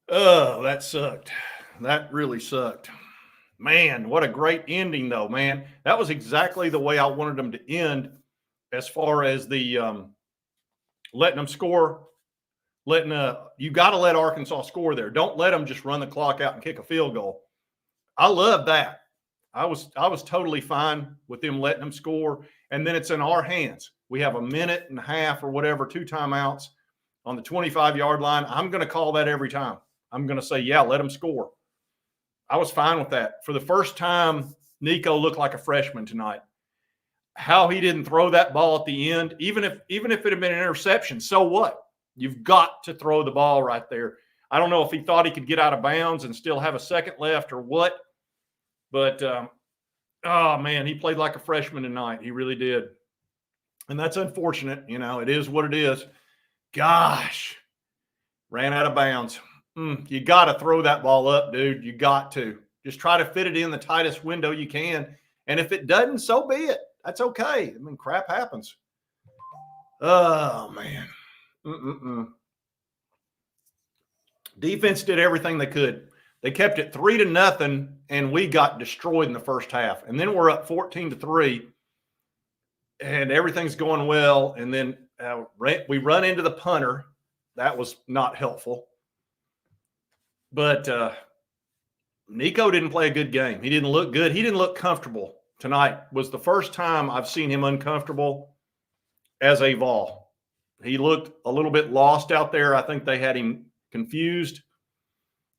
Oh, that sucked. That really sucked. Man, what a great ending, though, man. That was exactly the way I wanted them to end as far as the letting them score. You got to let Arkansas score there. Don't let them just run the clock out and kick a field goal. I love that. I was totally fine with them letting them score, and then it's in our hands. We have a minute and a half or whatever, 2 timeouts on the 25-yard line. I'm going to call that every time. I'm going to say, yeah, let them score. I was fine with that. For the first time, Nico looked like a freshman tonight. How he didn't throw that ball at the end, even if it had been an interception, so what? You've got to throw the ball right there. I don't know if he thought he could get out of bounds and still have a second left or what, but oh man, he played like a freshman tonight. He really did, and that's unfortunate. It is what it is. Gosh, ran out of bounds. You got to throw that ball up, dude. You got to. Just try to fit it in the tightest window you can. And if it doesn't, so be it. That's okay. I mean, crap happens. Oh, man. Defense did everything they could. They kept it 3-0, and we got destroyed in the first half. And then we're up 14-3, and everything's going well. And then we run into the punter. That was not helpful. But Nico didn't play a good game. He didn't look good. He didn't look comfortable. Tonight was the first time I've seen him uncomfortable as a Vol. He looked a little bit lost out there. I think they had him confused,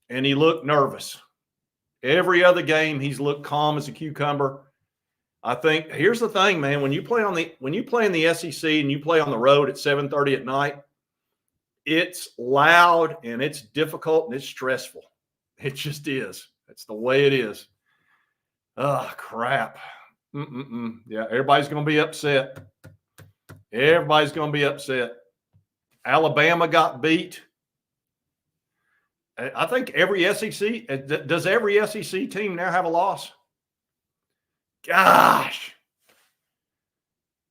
and he looked nervous. Every other game, he's looked calm as a cucumber. I think here's the thing, man. When you play in the SEC and you play on the road at 7:30 at night, it's loud and it's difficult and it's stressful. It just is. That's the way it is. Oh, crap. Yeah, everybody's going to be upset. Everybody's going to be upset. Alabama got beat. I think every SEC – does every SEC team now have a loss? Gosh.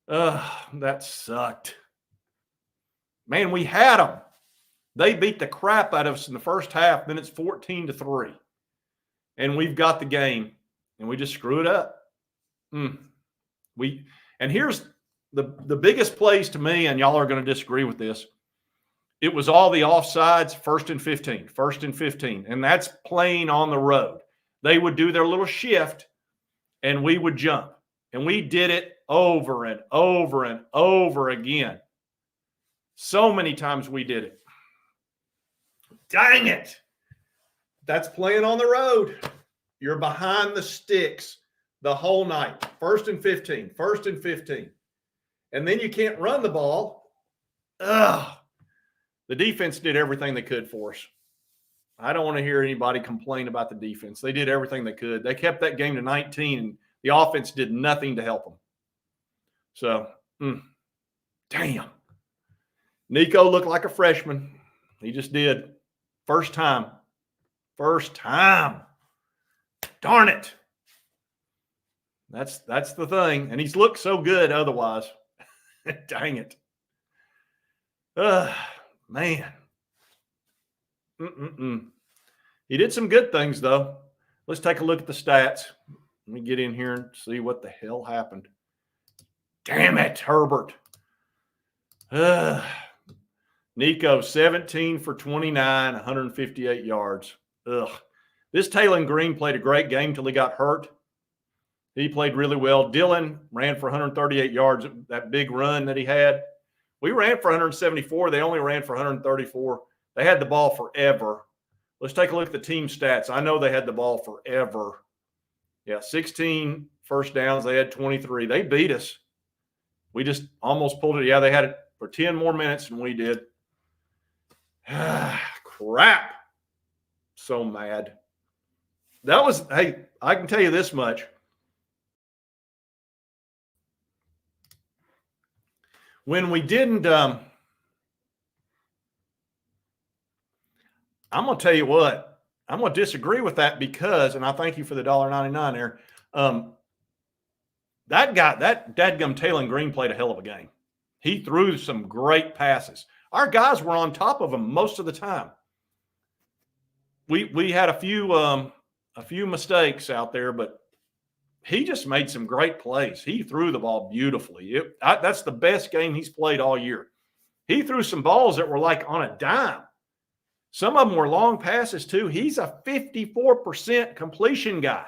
That sucked. Man, we had them. They beat the crap out of us in the first half. Then it's 14-3. And we've got the game. And we just screw it up. And here's the biggest plays to me, and y'all are going to disagree with this. It was all the offsides, 1st and 15. And that's playing on the road. They would do their little shift, and we would jump. And we did it over and over and over again. So many times we did it. Dang it. That's playing on the road. You're behind the sticks the whole night. 1st and 15. And then you can't run the ball. The defense did everything they could for us. I don't want to hear anybody complain about the defense. They did everything they could. They kept that game to 19, and the offense did nothing to help them. So, damn. Nico looked like a freshman. He just did. First time. Darn it. That's the thing. And he's looked so good otherwise. Dang it. Man. He did some good things, though. Let's take a look at the stats. Let me get in here and see what the hell happened. Damn it, Herbert. Nico, 17 for 29, 158 yards. This Taylor Green played a great game till he got hurt. He played really well. Dylan ran for 138 yards, that big run that he had. We ran for 174. They only ran for 134. They had the ball forever. Let's take a look at the team stats. I know they had the ball forever. Yeah, 16 first downs. They had 23. They beat us. We just almost pulled it. Yeah, they had it for 10 more minutes than we did. Crap. So mad. Hey, I can tell you this much. When we didn't, I'm going to tell you what, I'm going to disagree with that because, and I thank you for the $1.99 there. That guy, that dadgum Taylor Green played a hell of a game. He threw some great passes. Our guys were on top of him most of the time. we had a few mistakes out there, but he just made some great plays. He threw the ball beautifully. That's the best game he's played all year. He threw some balls that were like on a dime. Some of them were long passes too. He's a 54% completion guy,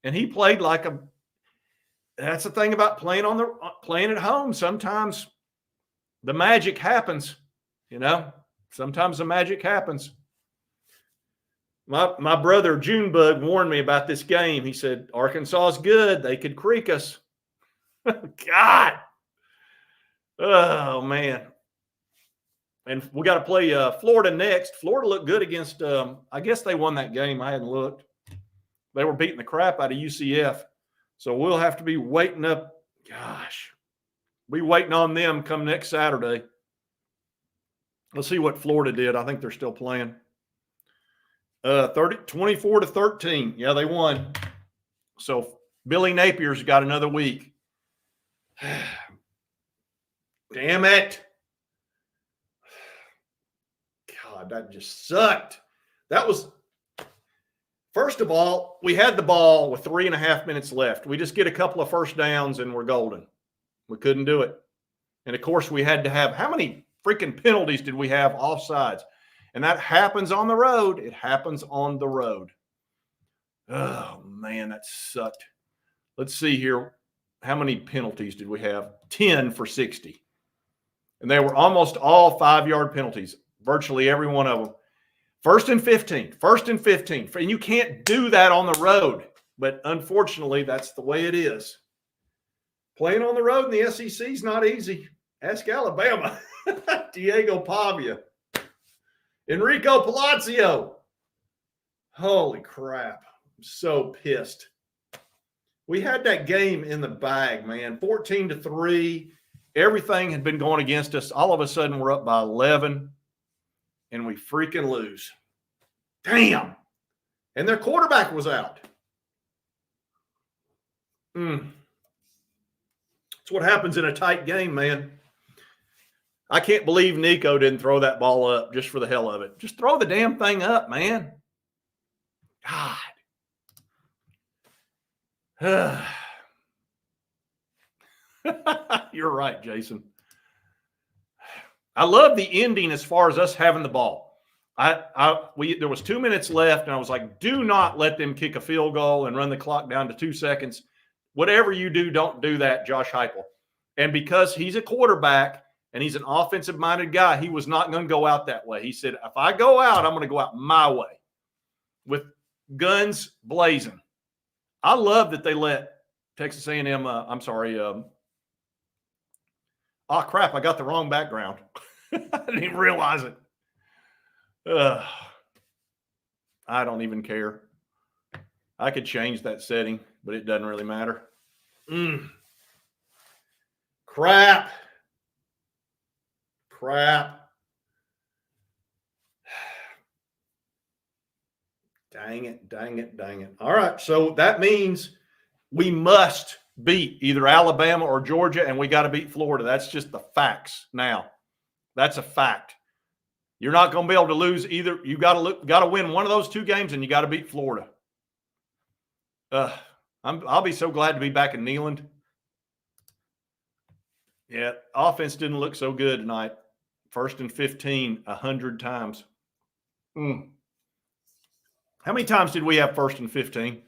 and he played like a. That's the thing about playing at home. Sometimes the magic happens. Sometimes the magic happens. My brother Junebug warned me about this game. He said, Arkansas is good. They could creak us. God. Oh, man. And we got to play Florida next. Florida looked good against, I guess they won that game. I hadn't looked. They were beating the crap out of UCF. So we'll have to be waiting up. Gosh. Be waiting on them come next Saturday. Let's see what Florida did. I think they're still playing. 24-13. Yeah, they won. So Billy Napier's got another week. Damn it. God, that just sucked. That was, first of all, we had the ball with 3.5 minutes left. We just get a couple of first downs and we're golden. We couldn't do it. And of course, we had to have, how many freaking penalties did we have offsides? And that happens on the road. It happens on the road. Oh, man, that sucked. Let's see here. How many penalties did we have? 10 for 60. And they were almost all 5-yard penalties, virtually every one of them. First and 15. And you can't do that on the road. But unfortunately, that's the way it is. Playing on the road in the SEC is not easy. Ask Alabama. Diego Pavia. Enrico Palazzo. Holy crap. I'm so pissed. We had that game in the bag, man. 14-3. Everything had been going against us. All of a sudden, we're up by 11, and we freaking lose. Damn. And their quarterback was out. That's what happens in a tight game, man. I can't believe Nico didn't throw that ball up just for the hell of it. Just throw the damn thing up, man. God. You're right, Jason. I love the ending as far as us having the ball. There was 2 minutes left, and I was like, do not let them kick a field goal and run the clock down to 2 seconds. Whatever you do, don't do that, Josh Heupel. And because he's a quarterback and he's an offensive-minded guy, he was not going to go out that way. He said, if I go out, I'm going to go out my way with guns blazing. I love that they let Texas A&M, oh, crap, I got the wrong background. I didn't even realize it. I don't even care. I could change that setting, but it doesn't really matter. Crap. Dang it. All right, so that means we must beat either Alabama or Georgia, and we got to beat Florida. That's just the facts now. That's a fact. You're not going to be able to lose either. You got to win one of those two games, and you got to beat Florida. I'll be so glad to be back in Neyland. Yeah, offense didn't look so good tonight. 1st and 15, 100 times. How many times did we have 1st and 15?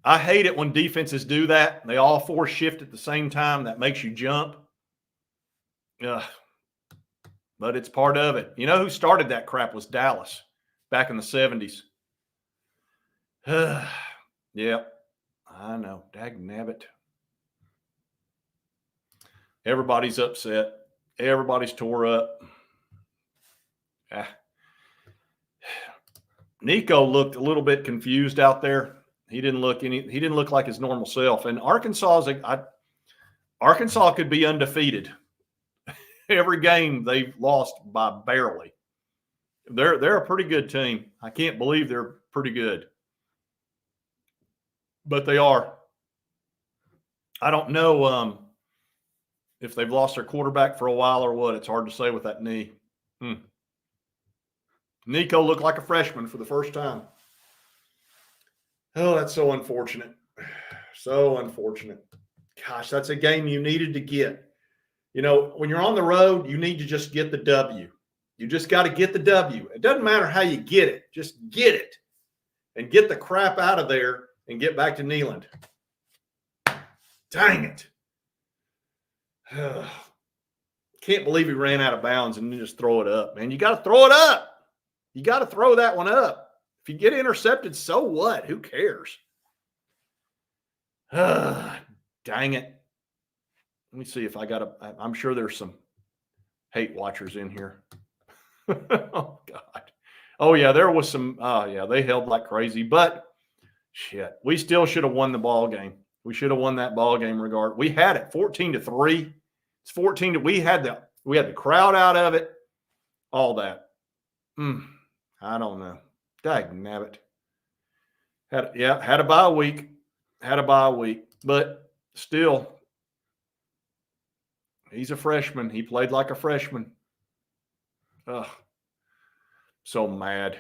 I hate it when defenses do that. They all four shift at the same time. That makes you jump. But it's part of it. You know who started that crap was Dallas back in the 70s. Yep, I know. Dagnabbit. Everybody's upset. Everybody's tore up. Nico looked a little bit confused out there. He didn't look like his normal self. And Arkansas could be undefeated. Every game they've lost by barely. They're a pretty good team. I can't believe they're pretty good. But they are. I don't know if they've lost their quarterback for a while or what. It's hard to say with that knee. Nico looked like a freshman for the first time. Oh, that's so unfortunate. So unfortunate. Gosh, that's a game you needed to get. You know, when you're on the road, you need to just get the W. You just got to get the W. It doesn't matter how you get it. Just get it and get the crap out of there and get back to Neyland. Dang it. Can't believe he ran out of bounds and then just throw it up, man. You got to throw it up. You got to throw that one up. If you get intercepted, so what? Who cares? Dang it. Let me see if I got I'm sure there's some hate watchers in here. Oh, God. Oh, yeah, there was some. Oh, yeah, they held like crazy. But, shit, we still should have won the ball game. We should have won that ball game regard. We had it 14-3. It's 14 we had the crowd out of it. All that. I don't know. Dagnabbit. Had a bye week. Had a bye week. But still, he's a freshman. He played like a freshman. Ugh. So mad.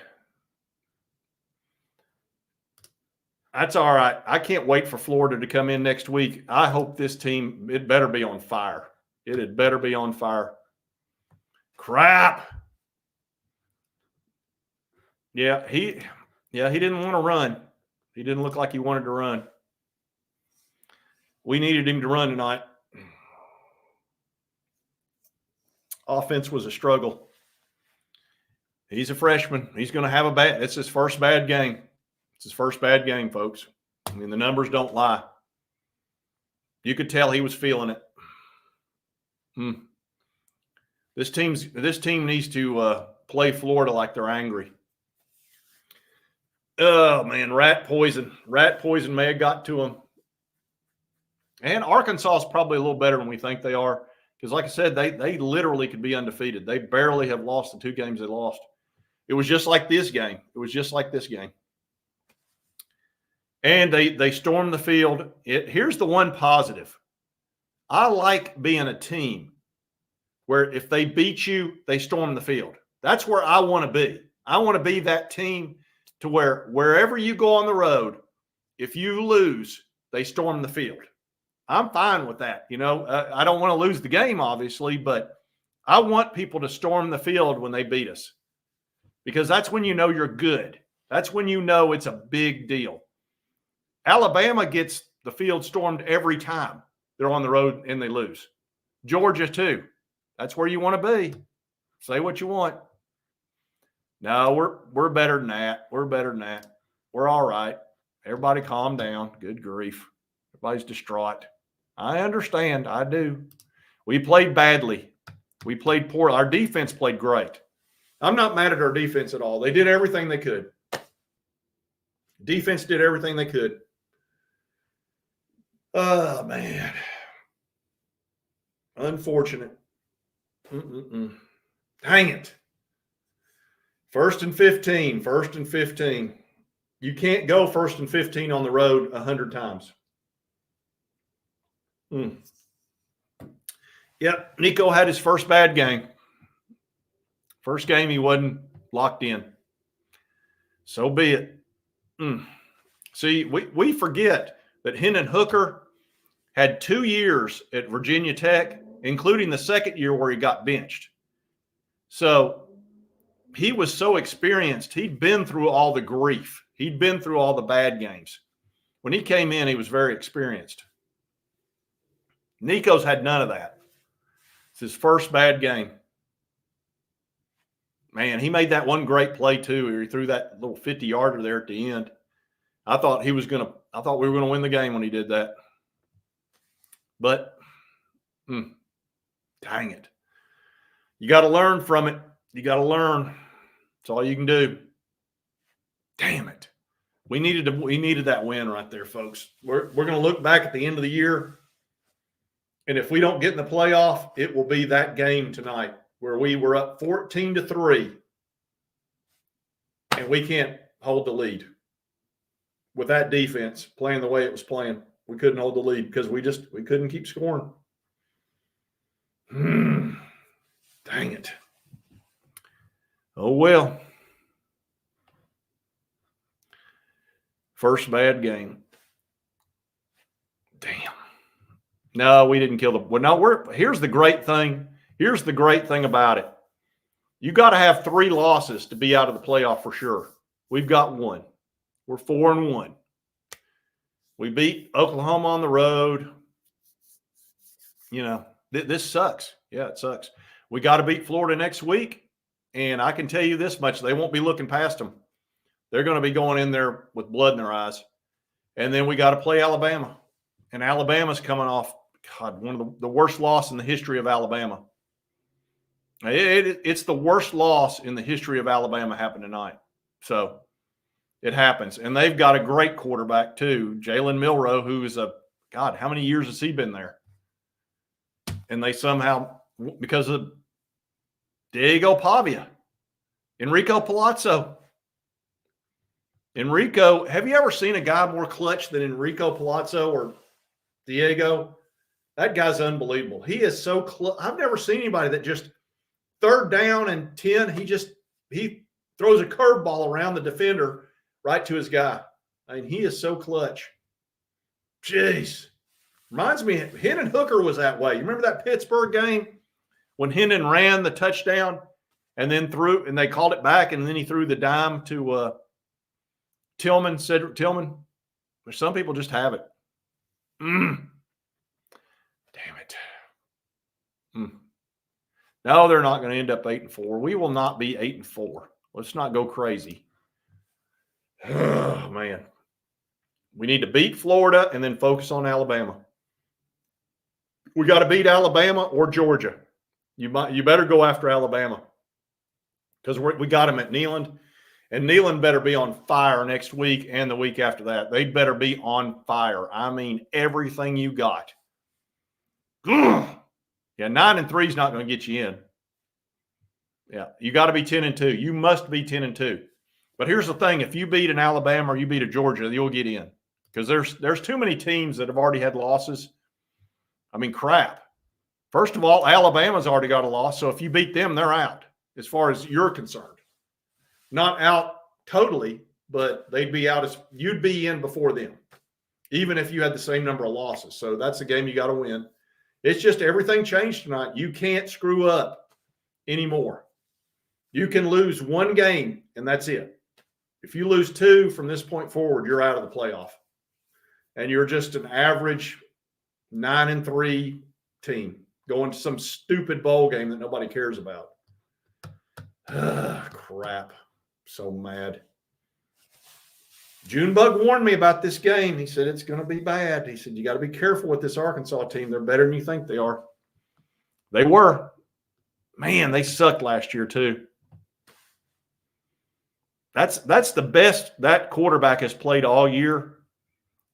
That's all right. I can't wait for Florida to come in next week. I hope this team, it better be on fire. It had better be on fire. Crap. Yeah, he didn't want to run. He didn't look like he wanted to run. We needed him to run tonight. Offense was a struggle. He's a freshman. He's going to have it's his first bad game. It's his first bad game, folks. I mean, the numbers don't lie. You could tell he was feeling it. This team needs to play Florida like they're angry. Oh, man, rat poison. Rat poison may have got to them. And Arkansas is probably a little better than we think they are. Because, like I said, they literally could be undefeated. They barely have lost the 2 games they lost. It was just like this game. And they stormed the field. Here's the one positive. I like being a team where if they beat you, they storm the field. That's where I want to be. I want to be that team to where wherever you go on the road, if you lose, they storm the field. I'm fine with that. You know, I don't want to lose the game, obviously, but I want people to storm the field when they beat us because that's when you know you're good. That's when you know it's a big deal. Alabama gets the field stormed every time they're on the road and they lose. Georgia, too. That's where you want to be. Say what you want. No, we're better than that. We're better than that. We're all right. Everybody calm down. Good grief. Everybody's distraught. I understand. I do. We played badly. We played poor. Our defense played great. I'm not mad at our defense at all. They did everything they could. Defense did everything they could. Oh, man. Unfortunate. Dang it. 1st and 15. 1st and 15. You can't go 1st and 15 on the road 100 times. Yep, Nico had his first bad game. First game he wasn't locked in. So be it. See, we forget that Hendon Hooker had 2 years at Virginia Tech, including the second year where he got benched. So he was so experienced. He'd been through all the grief. He'd been through all the bad games. When he came in, he was very experienced. Nico's had none of that. It's his first bad game. Man, he made that one great play too. Where he threw that little 50-yarder there at the end. I thought we were going to win the game when he did that. But, dang it. You got to learn from it. You got to learn. That's all you can do. Damn it. We needed that win right there, folks. We're going to look back at the end of the year. And if we don't get in the playoff, it will be that game tonight where we were up 14-3 and we can't hold the lead. With that defense playing the way it was playing, we couldn't hold the lead because we couldn't keep scoring. Dang it. Oh, well. First bad game. Damn. No, we didn't kill the. Well, no, here's the great thing. Here's the great thing about it. You got to have 3 losses to be out of the playoff for sure. We've got 1. We're 4-1. We beat Oklahoma on the road. You know, this sucks. Yeah, it sucks. We got to beat Florida next week. And I can tell you this much, they won't be looking past them. They're going to be going in there with blood in their eyes. And then we got to play Alabama. And Alabama's coming off, God, one of the worst loss in the history of Alabama. It's the worst loss in the history of Alabama happened tonight. So it happens. And they've got a great quarterback too, Jalen Milroe, who is God, how many years has he been there? And they somehow, because of Diego Pavia, Enrico Palazzo. Enrico, have you ever seen a guy more clutch than Enrico Palazzo or Diego? That guy's unbelievable. He is so clutch. I've never seen anybody that just 3rd down and 10, he throws a curveball around the defender right to his guy. I mean, he is so clutch. Jeez. Reminds me, Hendon Hooker was that way. You remember that Pittsburgh game when Hendon ran the touchdown and then threw, and they called it back, and then he threw the dime to Tillman, Cedric Tillman? Some people just have it. Damn it. No, they're not going to end up 8-4. We will not be 8-4. Let's not go crazy. Oh, man. We need to beat Florida and then focus on Alabama. We got to beat Alabama or Georgia. You better go after Alabama because we got them at Neyland, and Neyland better be on fire next week and the week after that. They better be on fire. I mean, everything you got. Yeah, 9-3 is not going to get you in. Yeah, you got to be 10-2. You must be 10-2. But here's the thing: if you beat an Alabama or you beat a Georgia, you'll get in because there's too many teams that have already had losses. I mean, crap. First of all, Alabama's already got a loss, so if you beat them, they're out as far as you're concerned. Not out totally, but they'd be out as you'd be in before them, even if you had the same number of losses. So that's a game you got to win. It's just everything changed tonight. You can't screw up anymore. You can lose 1 game, and that's it. If you lose 2 from this point forward, you're out of the playoff. And you're just an average 9-3 team going to some stupid bowl game that nobody cares about. Crap. So mad. Junebug warned me about this game. He said it's going to be bad. He said you got to be careful with this Arkansas team. They're better than you think they are. They were. Man, they sucked last year too. That's the best that quarterback has played all year.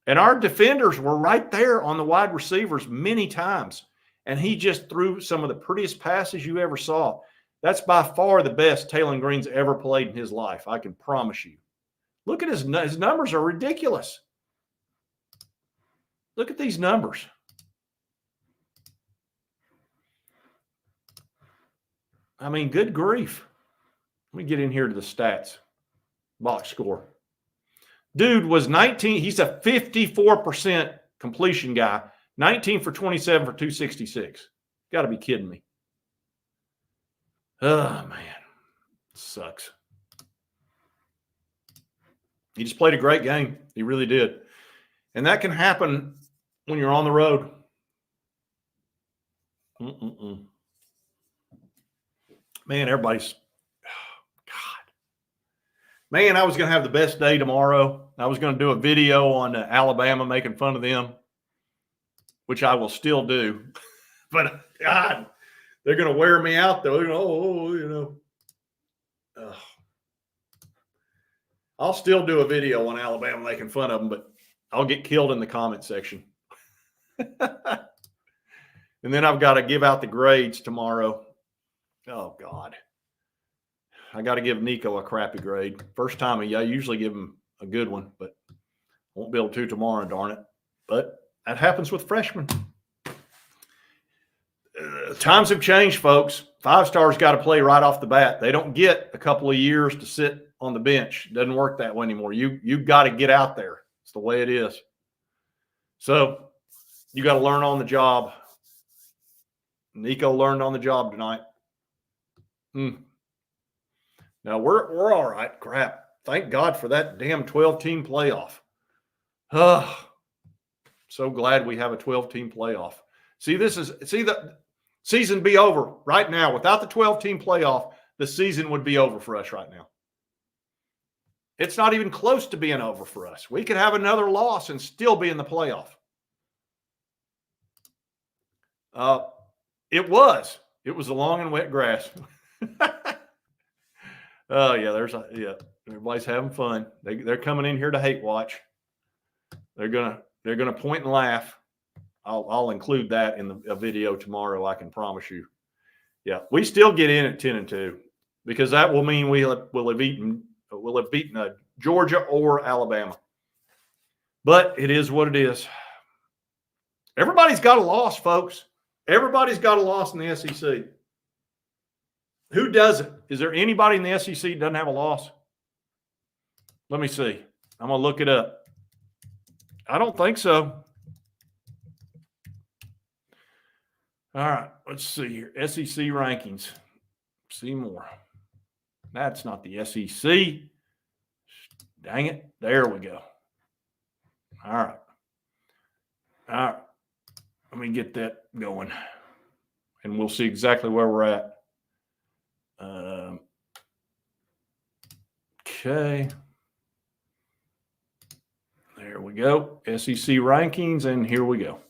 And our defenders were right there on the wide receivers many times. And he just threw some of the prettiest passes you ever saw. That's by far the best Taylor Green's ever played in his life. I can promise you. Look at his numbers are ridiculous. Look at these numbers. I mean, good grief. Let me get in here to the stats. Box score. Dude was 19. He's a 54% completion guy. 19 for 27 for 266. Got to be kidding me. Oh, man. Sucks. He just played a great game. He really did. And that can happen when you're on the road. Man, everybody's God. Man, I was going to have the best day tomorrow. I was going to do a video on Alabama making fun of them, which I will still do. But, God, they're going to wear me out, though. I'll still do a video on Alabama making fun of them, but I'll get killed in the comment section. And then I've got to give out the grades tomorrow. Oh, God. I got to give Nico a crappy grade. First time, I usually give him a good one, but won't be able to tomorrow, darn it. But that happens with freshmen. Times have changed, folks. 5-stars got to play right off the bat. They don't get a couple of years to sit on the bench. It doesn't work that way anymore. You got to get out there. It's the way it is. So you got to learn on the job. Nico learned on the job tonight. Now we're all right. Crap. Thank God for that damn 12-team playoff. So glad we have a 12-team playoff. See the season be over right now. Without the 12-team playoff, the season would be over for us right now. It's not even close to being over for us. We could have another loss and still be in the playoff. It was the long and wet grass. Oh yeah, everybody's having fun. They're coming in here to hate watch. They're gonna point and laugh. I'll include that in a video tomorrow. I can promise you. Yeah, we still get in at 10-2 because that will mean we'll have beaten Georgia or Alabama. But it is what it is. Everybody's got a loss, folks. Everybody's got a loss in the SEC. Who doesn't? Is there anybody in the SEC that doesn't have a loss? Let me see. I'm going to look it up. I don't think so. All right. Let's see here. SEC rankings. See more. That's not the SEC. Dang it. There we go. All right. All right. Let me get that going. And we'll see exactly where we're at. Okay. There we go. SEC rankings, and here we go.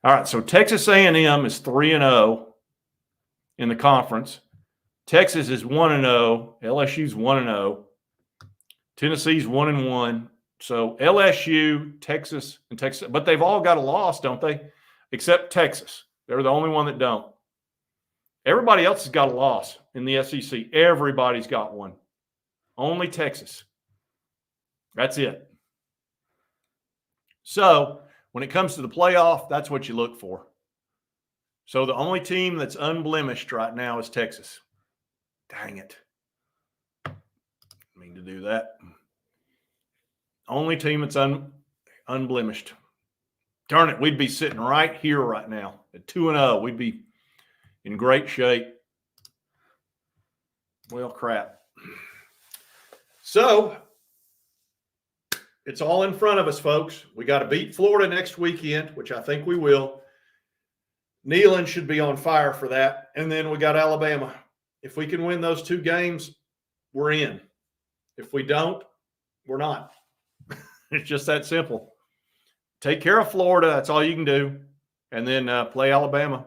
All right, so Texas A&M is 3-0 in the conference. Texas is 1-0. LSU's 1-0. Tennessee's 1-1. So LSU, Texas, and Texas, but they've all got a loss, don't they? Except Texas. They're the only one that don't. Everybody else has got a loss in the SEC. Everybody's got one. Only Texas. That's it. So when it comes to the playoff, that's what you look for. So the only team that's unblemished right now is Texas. Dang it. I mean to do that. Only team that's unblemished. Darn it, we'd be sitting right here right now at 2-0. We'd be in great shape. Well, crap. So it's all in front of us, folks. We got to beat Florida next weekend, which I think we will. Neyland should be on fire for that. And then we got Alabama. If we can win those two games, we're in. If we don't, we're not. It's just that simple. Take care of Florida. That's all you can do. And then play Alabama.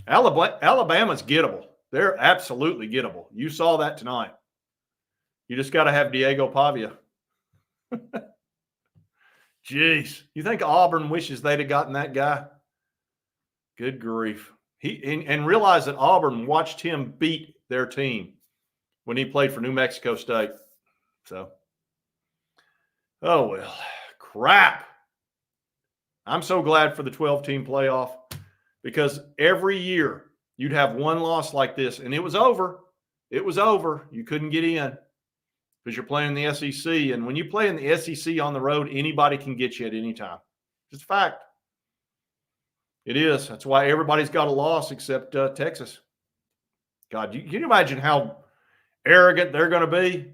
Alabama's gettable. They're absolutely gettable. You saw that tonight. You just got to have Diego Pavia. Jeez. You think Auburn wishes they'd have gotten that guy? Good grief. And realize that Auburn watched him beat their team when he played for New Mexico State. So, oh, well, crap. I'm so glad for the 12-team playoff because every year you'd have one loss like this, and it was over. It was over. You couldn't get in because you're playing in the SEC. And when you play in the SEC on the road, anybody can get you at any time. It's a fact. It is. That's why everybody's got a loss except Texas. God, can you imagine how arrogant they're going to be?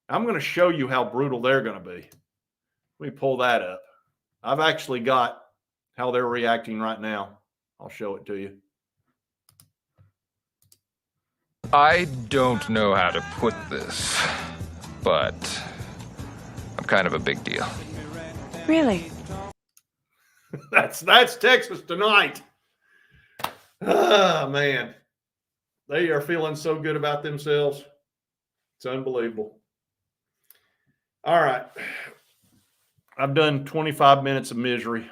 I'm going to show you how brutal they're going to be. Let me pull that up. I've actually got how they're reacting right now. I'll show it to you. I don't know how to put this, but I'm kind of a big deal. Really? That's Texas tonight. Ah, man. They are feeling so good about themselves. It's unbelievable. All right. I've done 25 minutes of misery.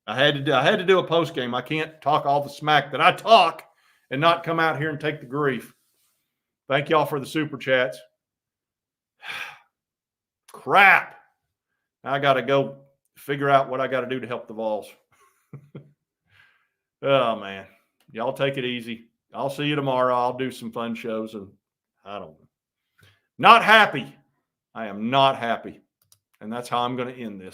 I had to do a post game. I can't talk all the smack that I talk and not come out here and take the grief. Thank y'all for the super chats. Crap. I got to go figure out what I got to do to help the Vols. Oh, man. Y'all take it easy. I'll see you tomorrow. I'll do some fun shows, and I don't know. Not happy. I am not happy. And that's how I'm going to end this.